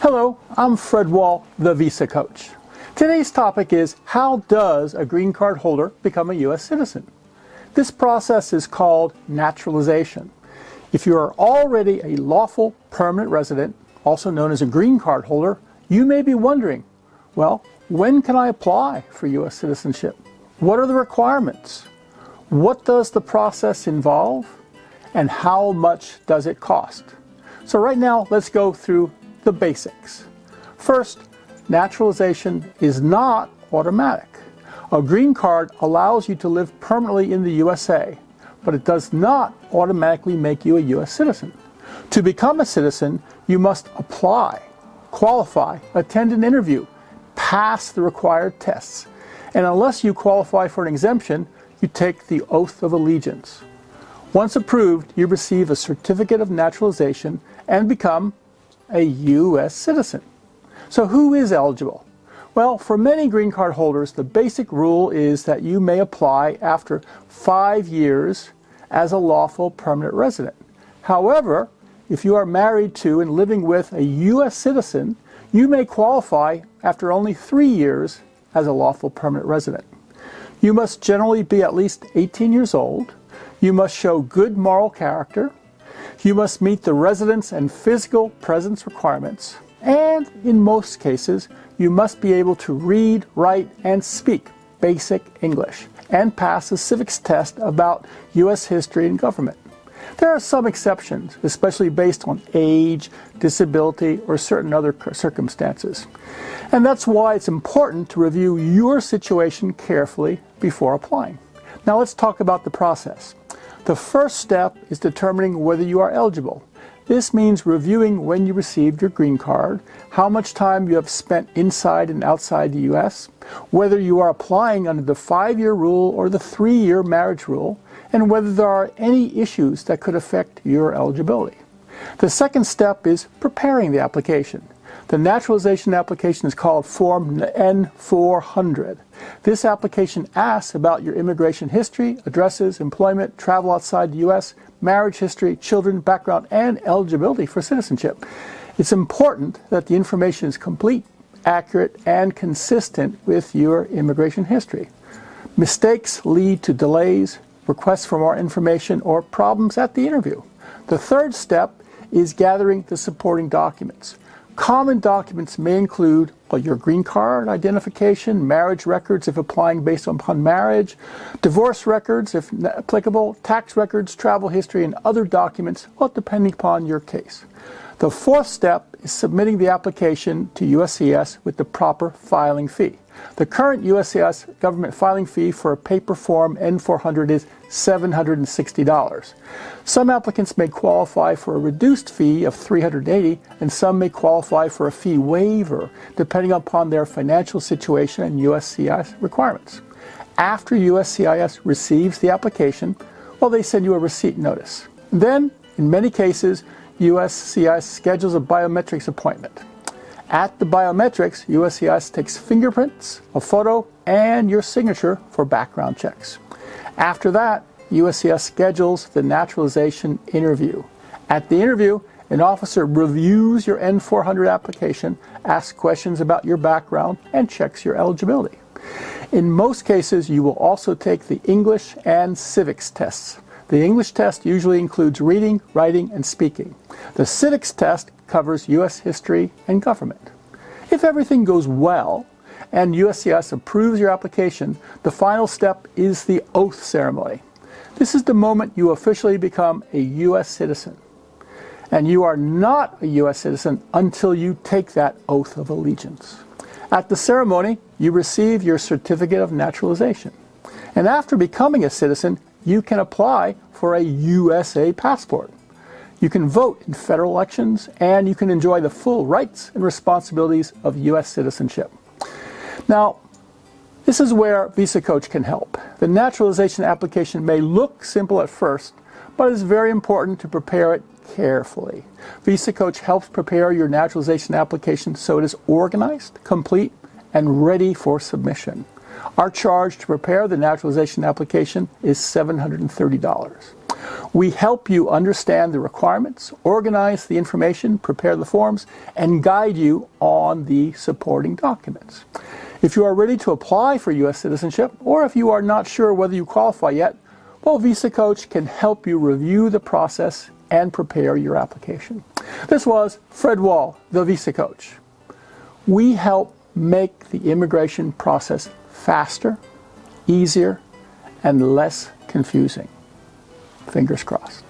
Hello, I'm Fred Wahl, the Visa Coach. Today's topic is, how does a green card holder become a U.S. citizen? This process is called naturalization. If you are already a lawful permanent resident, also known as a green card holder, you may be wondering, well, when can I apply for U.S. citizenship? What are the requirements? What does the process involve? And how much does it cost? So right now, let's go through the basics. First, naturalization is not automatic. A green card allows you to live permanently in the USA, but it does not automatically make you a U.S. citizen. To become a citizen, you must apply, qualify, attend an interview, pass the required tests, and unless you qualify for an exemption, you take the oath of allegiance. Once approved, you receive a certificate of naturalization and become a U.S. citizen. So who is eligible? Well, for many green card holders, the basic rule is that you may apply after 5 years as a lawful permanent resident. However, if you are married to and living with a U.S. citizen, you may qualify after only 3 years as a lawful permanent resident. You must generally be at least 18 years old. You must show good moral character. You must meet the residence and physical presence requirements. And in most cases, you must be able to read, write, and speak basic English and pass a civics test about U.S. history and government. There are some exceptions, especially based on age, disability, or certain other circumstances. And that's why it's important to review your situation carefully before applying. Now let's talk about the process. The first step is determining whether you are eligible. This means reviewing when you received your green card, how much time you have spent inside and outside the U.S., whether you are applying under the 5-year rule or the 3-year marriage rule, and whether there are any issues that could affect your eligibility. The second step is preparing the application. The naturalization application is called Form N-400. This application asks about your immigration history, addresses, employment, travel outside the U.S., marriage history, children, background, and eligibility for citizenship. It's important that the information is complete, accurate, and consistent with your immigration history. Mistakes lead to delays, requests for more information, or problems at the interview. The third step is gathering the supporting documents. Common documents may include your green card identification, marriage records if applying based upon marriage, divorce records if applicable, tax records, travel history, and other documents, depending upon your case. The fourth step is submitting the application to USCIS with the proper filing fee. The current USCIS government filing fee for a paper form N-400 is $760. Some applicants may qualify for a reduced fee of $380, and some may qualify for a fee waiver, depending upon their financial situation and USCIS requirements. After USCIS receives the application, they send you a receipt notice. Then, in many cases, USCIS schedules a biometrics appointment. At the biometrics, USCIS takes fingerprints, a photo, and your signature for background checks. After that, USCIS schedules the naturalization interview. At the interview, an officer reviews your N-400 application, asks questions about your background, and checks your eligibility. In most cases, you will also take the English and civics tests. The English test usually includes reading, writing, and speaking. The civics test covers U.S. history and government. If everything goes well and USCIS approves your application, the final step is the oath ceremony. This is the moment you officially become a U.S. citizen. And you are not a U.S. citizen until you take that oath of allegiance. At the ceremony, you receive your certificate of naturalization. And after becoming a citizen, you can apply for a USA passport. You can vote in federal elections, and you can enjoy the full rights and responsibilities of U.S. citizenship. Now, this is where VisaCoach can help. The naturalization application may look simple at first, but it's very important to prepare it carefully. VisaCoach helps prepare your naturalization application so it is organized, complete, and ready for submission. Our charge to prepare the naturalization application is $730. We help you understand the requirements, organize the information, prepare the forms, and guide you on the supporting documents. If you are ready to apply for U.S. citizenship, or if you are not sure whether you qualify yet, well, VisaCoach can help you review the process and prepare your application. This was Fred Wahl, the VisaCoach. We help make the immigration process faster, easier, and less confusing. Fingers crossed.